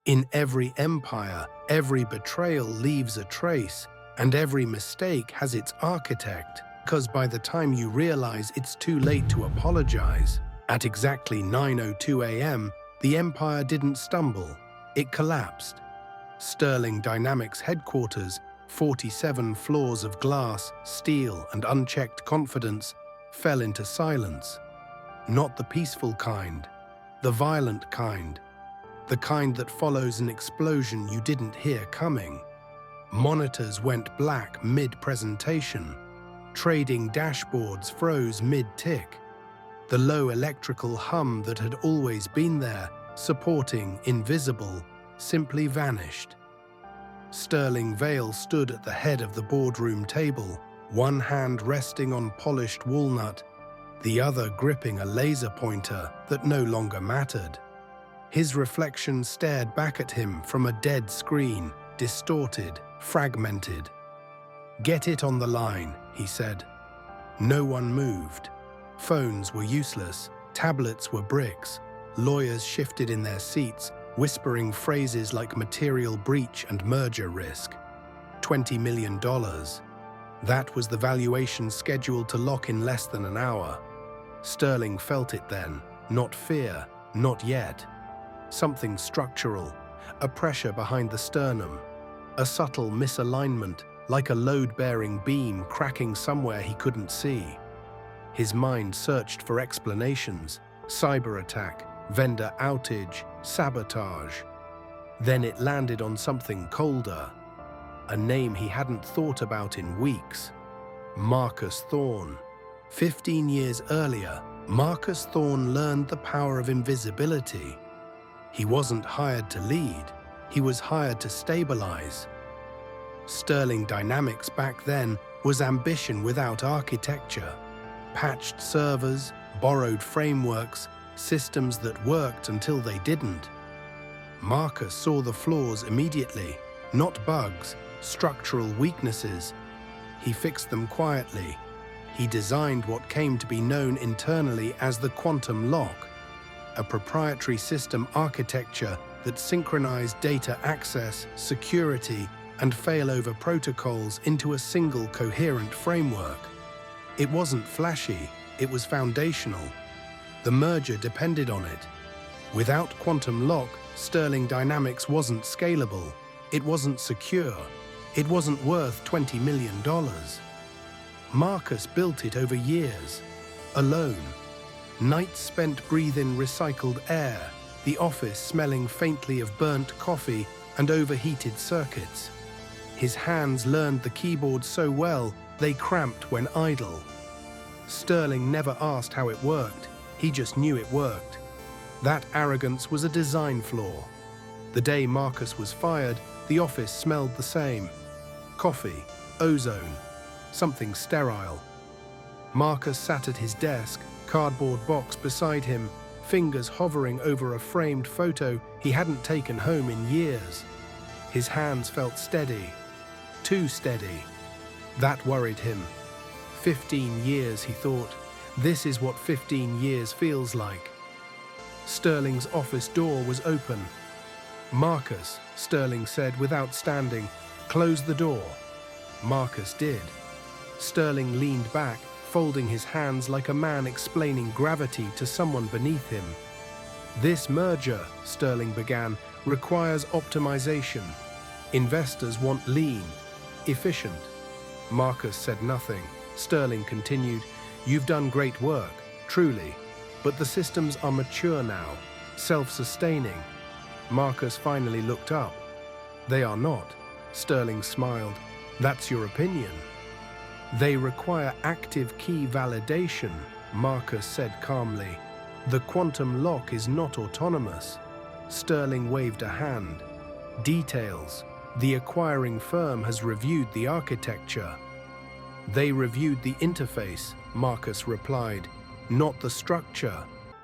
In every empire, every betrayal leaves a trace, and every mistake has its architect, because by the time you realize it's too late to apologize, at exactly 9:02 a.m., the empire didn't stumble, it collapsed. Sterling Dynamics headquarters, 47 floors of glass, steel, and unchecked confidence, fell into silence. Not the peaceful kind, the violent kind. The kind that follows an explosion you didn't hear coming. Monitors went black mid-presentation. Trading dashboards froze mid-tick. The low electrical hum that had always been there, supporting invisible, simply vanished. Sterling Vale stood at the head of the boardroom table, one hand resting on polished walnut, the other gripping a laser pointer that no longer mattered. His reflection stared back at him from a dead screen, distorted, fragmented. "Get it on the line," he said. No one moved. Phones were useless, tablets were bricks, lawyers shifted in their seats, whispering phrases like material breach and merger risk. $20 million. That was the valuation scheduled to lock in less than an hour. Sterling felt it then, not fear, not yet. Something structural, a pressure behind the sternum, a subtle misalignment, like a load-bearing beam cracking somewhere he couldn't see. His mind searched for explanations: cyber attack, vendor outage, sabotage. Then it landed on something colder, a name he hadn't thought about in weeks: Marcus Thorne. 15 years earlier, Marcus Thorne learned the power of invisibility. He wasn't hired to lead, he was hired to stabilize. Sterling Dynamics back then was ambition without architecture. Patched servers, borrowed frameworks, systems that worked until they didn't. Marcus saw the flaws immediately, not bugs, structural weaknesses. He fixed them quietly. He designed what came to be known internally as the quantum lock, a proprietary system architecture that synchronized data access, security, and failover protocols into a single coherent framework. It wasn't flashy, it was foundational. The merger depended on it. Without quantum lock, Sterling Dynamics wasn't scalable, it wasn't secure, it wasn't worth $20 million. Marcus built it over years, alone. Nights spent breathing recycled air, the office smelling faintly of burnt coffee and overheated circuits. His hands learned the keyboard so well, they cramped when idle. Sterling never asked how it worked, he just knew it worked. That arrogance was a design flaw. The day Marcus was fired, the office smelled the same. Coffee, ozone, something sterile. Marcus sat at his desk, cardboard box beside him, fingers hovering over a framed photo he hadn't taken home in years. His hands felt steady, too steady. That worried him. 15 years, he thought. This is what 15 years feels like. Sterling's office door was open. "Marcus," Sterling said without standing, "close the door." Marcus did. Sterling leaned back, folding his hands like a man explaining gravity to someone beneath him. "This merger," Sterling began, "requires optimization. Investors want lean, efficient." Marcus said nothing. Sterling continued, "You've done great work, truly, but the systems are mature now, self-sustaining." Marcus finally looked up. "They are not." Sterling smiled. "That's your opinion." "They require active key validation," Marcus said calmly. "The quantum lock is not autonomous." Sterling waved a hand. "Details. The acquiring firm has reviewed the architecture." "They reviewed the interface," Marcus replied, "not the structure."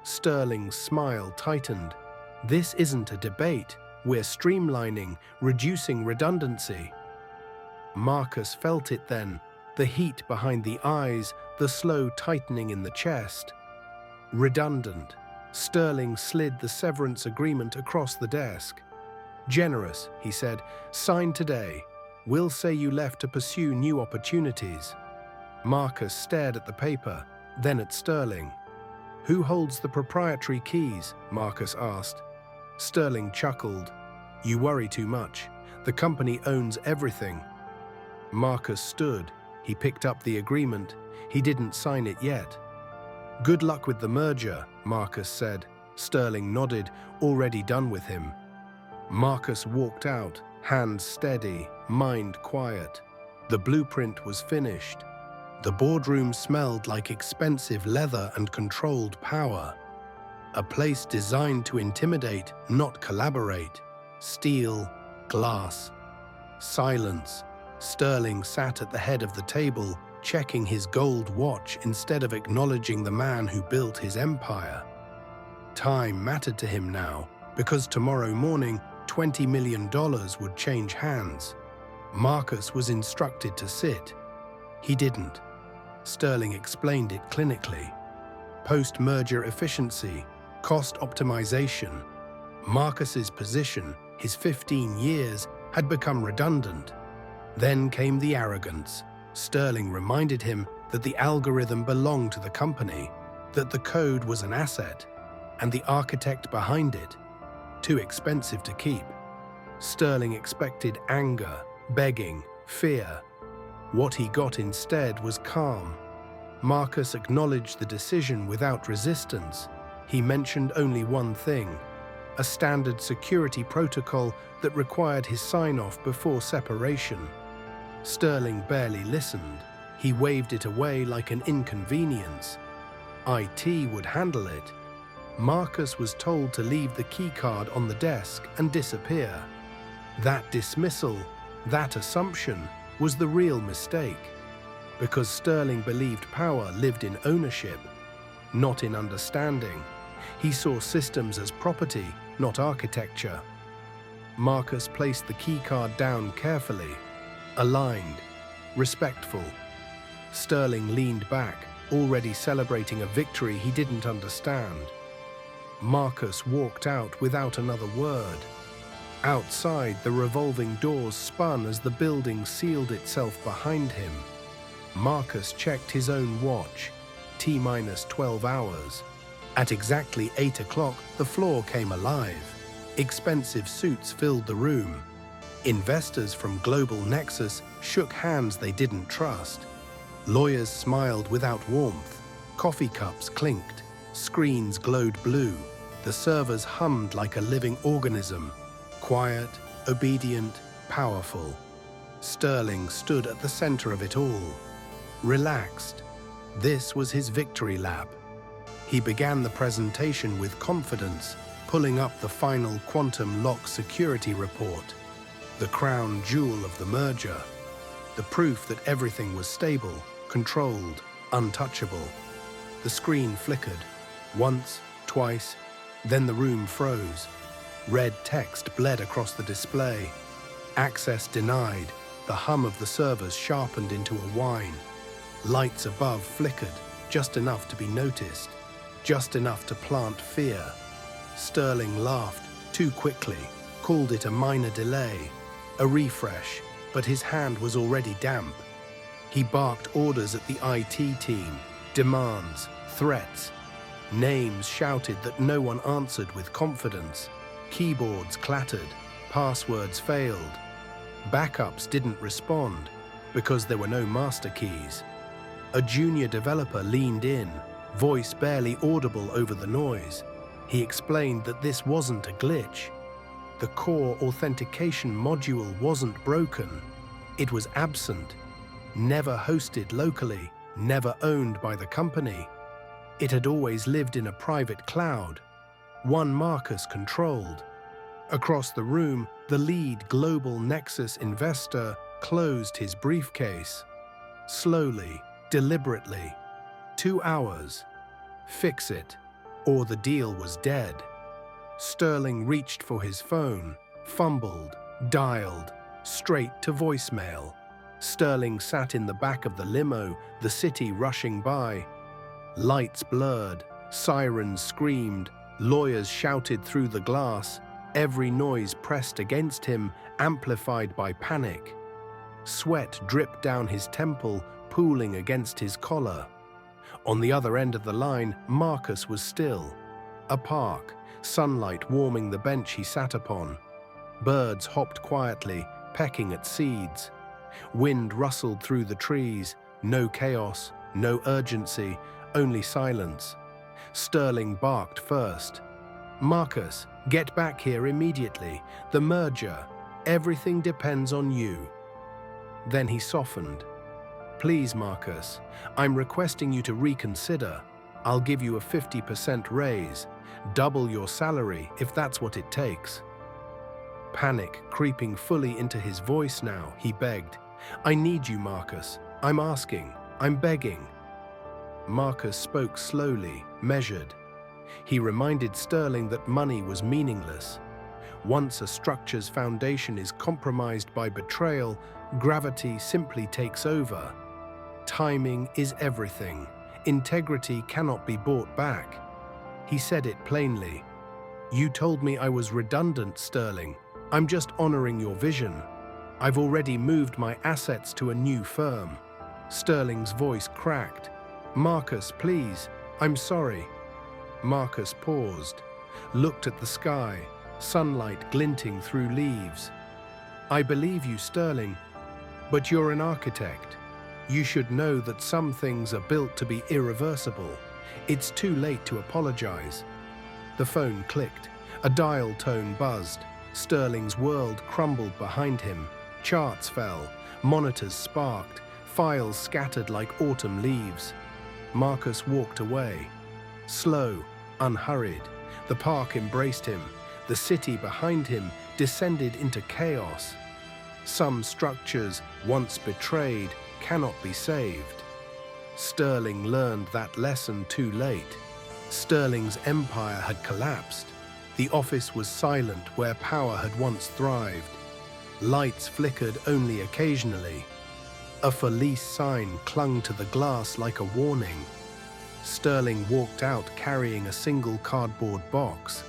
Sterling's smile tightened. "This isn't a debate. We're streamlining, reducing redundancy." Marcus felt it then, the heat behind the eyes, the slow tightening in the chest. Redundant. Sterling slid the severance agreement across the desk. "Generous," he said. "Sign today. We'll say you left to pursue new opportunities." Marcus stared at the paper, then at Sterling. "Who holds the proprietary keys?" Marcus asked. Sterling chuckled. "You worry too much. The company owns everything." Marcus stood. He picked up the agreement. He didn't sign it yet. "Good luck with the merger," Marcus said. Sterling nodded, already done with him. Marcus walked out, hands steady, mind quiet. The blueprint was finished. The boardroom smelled like expensive leather and controlled power. A place designed to intimidate, not collaborate. Steel, glass, silence. Sterling sat at the head of the table, checking his gold watch instead of acknowledging the man who built his empire. Time mattered to him now, because tomorrow morning, $20 million would change hands. Marcus was instructed to sit. He didn't. Sterling explained it clinically. Post-merger efficiency, cost optimization. Marcus's position, his 15 years, had become redundant. Then came the arrogance. Sterling reminded him that the algorithm belonged to the company, that the code was an asset, and the architect behind it, too expensive to keep. Sterling expected anger, begging, fear. What he got instead was calm. Marcus acknowledged the decision without resistance. He mentioned only one thing: a standard security protocol that required his sign-off before separation. Sterling barely listened. He waved it away like an inconvenience. IT would handle it. Marcus was told to leave the keycard on the desk and disappear. That dismissal, that assumption, was the real mistake. Because Sterling believed power lived in ownership, not in understanding. He saw systems as property, not architecture. Marcus placed the keycard down carefully, aligned, respectful. Sterling leaned back, already celebrating a victory he didn't understand. Marcus walked out without another word. Outside, the revolving doors spun as the building sealed itself behind him. Marcus checked his own watch. T-minus 12 hours. At exactly 8 o'clock, the floor came alive. Expensive suits filled the room. Investors from Global Nexus shook hands they didn't trust. Lawyers smiled without warmth. Coffee cups clinked. Screens glowed blue. The servers hummed like a living organism. Quiet, obedient, powerful. Sterling stood at the center of it all. Relaxed. This was his victory lap. He began the presentation with confidence, pulling up the final quantum lock security report. The crown jewel of the merger. The proof that everything was stable, controlled, untouchable. The screen flickered. Once, twice, then the room froze. Red text bled across the display. Access denied. The hum of the servers sharpened into a whine. Lights above flickered, just enough to be noticed, just enough to plant fear. Sterling laughed, too quickly, called it a minor delay, a refresh, but his hand was already damp. He barked orders at the IT team, demands, threats. Names shouted that no one answered with confidence. Keyboards clattered, passwords failed. Backups didn't respond because there were no master keys. A junior developer leaned in, voice barely audible over the noise. He explained that this wasn't a glitch. The core authentication module wasn't broken. It was absent, never hosted locally, never owned by the company. It had always lived in a private cloud, one Marcus controlled. Across the room, the lead Global Nexus investor closed his briefcase. Slowly, deliberately. 2 hours. Fix it, or the deal was dead. Sterling reached for his phone, fumbled, dialed, straight to voicemail. Sterling sat in the back of the limo, the city rushing by. Lights blurred, sirens screamed, lawyers shouted through the glass. Every noise pressed against him, amplified by panic. Sweat dripped down his temple, pooling against his collar. On the other end of the line, Marcus was still. A park, sunlight warming the bench he sat upon. Birds hopped quietly, pecking at seeds. Wind rustled through the trees, no chaos, no urgency, only silence. Sterling barked first. "Marcus, get back here immediately. The merger. Everything depends on you." Then he softened. "Please, Marcus, I'm requesting you to reconsider. I'll give you a 50% raise, double your salary if that's what it takes." Panic creeping fully into his voice now, he begged, "I need you, Marcus. I'm asking. I'm begging." Marcus spoke slowly, measured. He reminded Sterling that money was meaningless. Once a structure's foundation is compromised by betrayal, gravity simply takes over. Timing is everything. Integrity cannot be bought back. He said it plainly. "You told me I was redundant, Sterling. I'm just honoring your vision. I've already moved my assets to a new firm." Sterling's voice cracked. "Marcus, please, I'm sorry." Marcus paused, looked at the sky, sunlight glinting through leaves. "I believe you, Sterling, but you're an architect. You should know that some things are built to be irreversible. It's too late to apologize." The phone clicked. A dial tone buzzed. Sterling's world crumbled behind him. Charts fell, monitors sparked, files scattered like autumn leaves. Marcus walked away. Slow, unhurried. The park embraced him. The city behind him descended into chaos. Some structures, once betrayed, cannot be saved. Sterling learned that lesson too late. Sterling's empire had collapsed. The office was silent where power had once thrived. Lights flickered only occasionally. A for lease sign clung to the glass like a warning. Sterling walked out carrying a single cardboard box,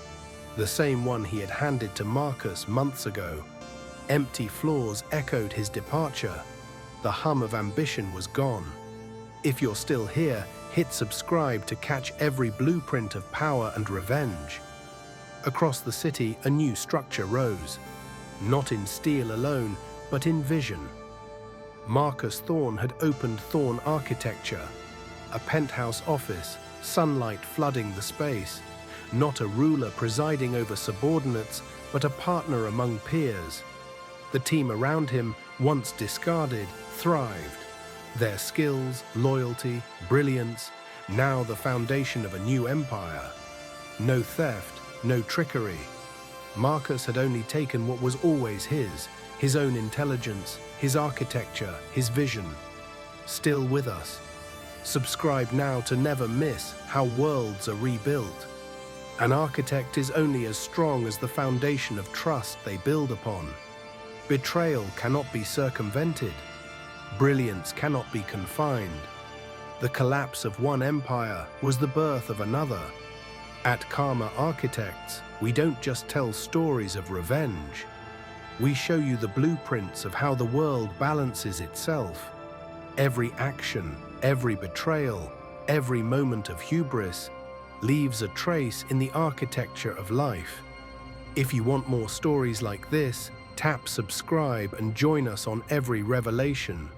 the same one he had handed to Marcus months ago. Empty floors echoed his departure. The hum of ambition was gone. If you're still here, hit subscribe to catch every blueprint of power and revenge. Across the city, a new structure rose, not in steel alone, but in vision. Marcus Thorne had opened Thorne Architecture, a penthouse office, sunlight flooding the space, not a ruler presiding over subordinates, but a partner among peers. The team around him, once discarded, thrived. Their skills, loyalty, brilliance, now the foundation of a new empire. No theft, no trickery. Marcus had only taken what was always his own intelligence, his architecture, his vision. Still with us. Subscribe now to never miss how worlds are rebuilt. An architect is only as strong as the foundation of trust they build upon. Betrayal cannot be circumvented. Brilliance cannot be confined. The collapse of one empire was the birth of another. At Karma Architects, we don't just tell stories of revenge. We show you the blueprints of how the world balances itself. Every action, every betrayal, every moment of hubris leaves a trace in the architecture of life. If you want more stories like this, tap subscribe and join us on every revelation.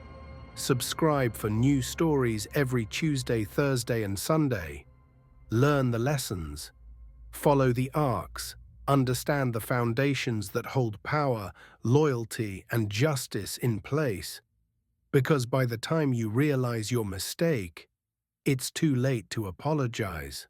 Subscribe for new stories every Tuesday, Thursday, and Sunday. Learn the lessons. Follow the arcs. Understand the foundations that hold power, loyalty, and justice in place. Because by the time you realize your mistake, it's too late to apologize.